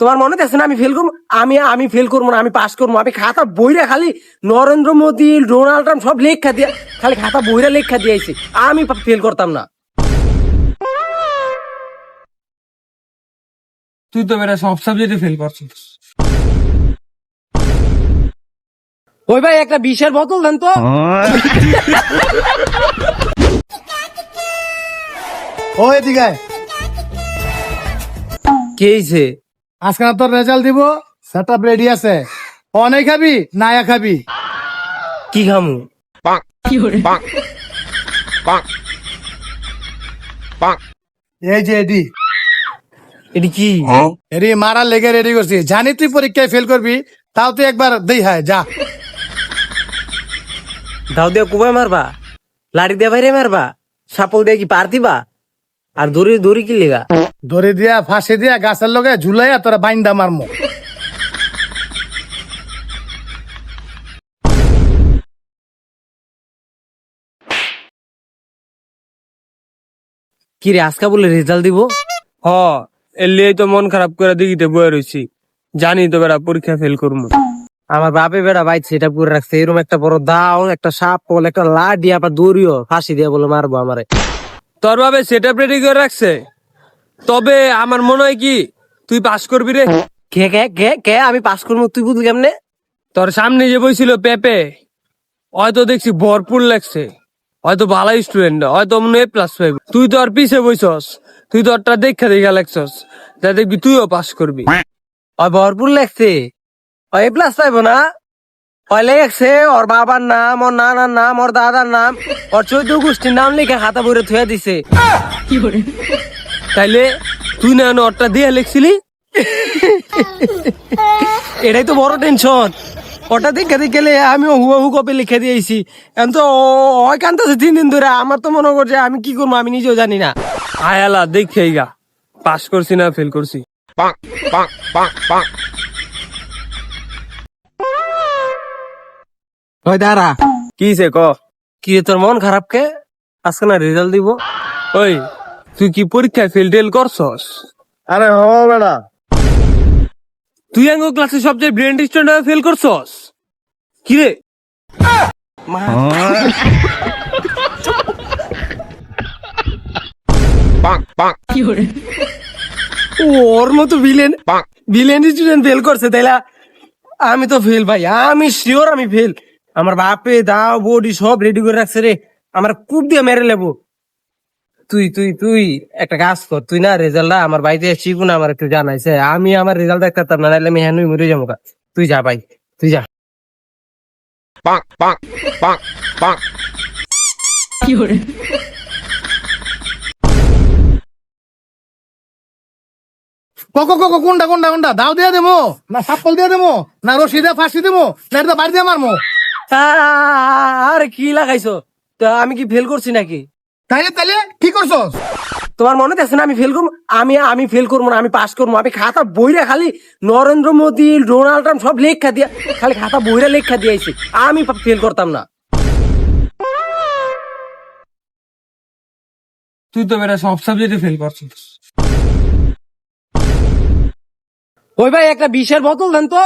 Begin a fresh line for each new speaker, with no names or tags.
তোমার মনে আছে না আমি ফেল করবো? আমি ফেল করবো না, আমি পাস করবো। আমি খাতা বইরা খালি নরেন্দ্র মোদী, ডোনাল্ড ট্রাম্প সব লেখা দিয়া, খালি খাতা বইরা লেখা দিয়েছি। আমি ফেল করতাম না।
তুই তো বেটা সব সাবজেক্টে ফেল করছিস।
ওই ভাই একটা বিষের বোতল দেন তো।
ও এদিকে আয়।
কে হইছে?
আজকে না তোর রেজাল্ট দিব, সেটআপ রেডি আছে। অনেক খাবি নায়া খাবি।
কি খামু?
এই যে এডি
এটি কি?
এডি মারার লেগে রেডি করছি। জানি তুই পরীক্ষায় ফেল করবি, তাও তুই একবার দেই হয় যা।
দাও দিয়ে কুবাই মারবা, লাড়ি দিয়ে বাইরে মারবা, সাপল দিয়ে কি পার দিবা, আর দড়ি দড়ি কি লেগা?
ধরে দিয়া ফাঁসি দিয়া গাছের লগে ঝুলাইয়া তোরা বাইন্দা মারমো।
কি রে আজকা বলে রেজাল্ট দিব?
হ, এলে তো মন খারাপ করে দেখিতে বয়ে রয়েছি। জানি তো বেটা পরীক্ষা ফেল করবো।
আমার বাপে বেড়া ভাই সেটা করে রাখছে, এরকম একটা বড় দাও, একটা সাপল, একটা লাঠি, আবার দড়িও ফাঁসি দিয়ে বলে মারবো আমারে।
তোর ভাবে সেটআপ রেডি করে রাখছে। তবে আমার মনে হয় কি তুই পাস করবি রে।
কে কে কে কে আমি পাস করবো, তুই বুঝলি কেমনে?
তোর সামনে যে বইছিল পেপে, হয়তো দেখছি ভরপুর লাগছে, হয়তো ভালো স্টুডেন্ট, হয়তো মনে এ প্লাস পাইব। তুই তো আর পিছে বইছস, তুই তো ওরটা দেখা লাগছস, যা দেখবি তুইও পাস করবি।
ওই ভরপুর লেখছে, ওই প্লাস পাইবো না? ওই লেখছে ওর বাবার নাম, ওর নানার নাম, ওর দাদার নাম, ওর 14 গোষ্ঠীর নাম লিখে খাতা বইরে থুয়া দিছে।
তাইলে তুই না ওরটা দিয়ে লিখছিলি।
এটাই তো বড় টেনশন। ওটা দেখে গেলে আমি হুবহু কপি লিখে দিয়েছি। এখন তো ওই কান্দছে 3 দিন ধরে। আমার তো মনে করছে আমি কি করবো আমি নিজেও জানি না।
আয়ালা দেখে গা পাস করছি না ফেল করছি।
ওই দাঁড়া,
কি সে ক?
কি রে, তোর মন খারাপ কে? আজকে না রেজাল্ট দিব।
ওই তুই কি পরীক্ষায় ফেল টেল করছস?
আরে হ বেড়া,
তুই আঙ্গ ক্লাসে সবচেয়ে ব্রেন স্টুডেন্ট ফেল করছস কি রে?
ওর মতো ভিলেন ভিলেন স্টুডেন্ট ফেল করছে তাইলা আমি তো ফেল ভাই, আমি শিওর আমি ফেল। আমার বাপে দাও বডি সব রেডি করে রাখছে রে, আমার কূপ দিয়ে মেরে লেবো। তুই তুই তুই একটা কাজ কর, তুই না রেজাল্টটা আমার বাড়িতে শিখু না, আমার একটু জানাইছে। আমি আমার রেজাল্ট দেখতাম না, নাইলে আমি হ্যানুই মরে যাবো। তুই যা ভাই, তুই যা।
কোনটা কোনটা কোনটা দাও দিয়া দেবো না সাপল দিয়া দেবো না রশি দিয়া ফাঁসি দেবো না এটা বাড়ি দিয়ে মারমো?
আরে কি লাগাইছো? তা আমি কি ফেল করছি নাকি?
তাইলে তাইলে কি করছস?
তোমার মনে আছে না আমি ফেল করবো? আমি ফেল করবো না, আমি পাস করবো। আমি খাতা বইরা খালি নরেন্দ্র মোদী, ডোনাল্ড ট্রাম্প সব লেখা দিয়া, খালি খাতা বইরা লেখা দিয়েছি। আমি ফেল করতাম না।
তুই তো বেটা সব সাবজেক্টে ফেল করছিস।
ওই ভাই একটা বিষের বোতল দেন তো।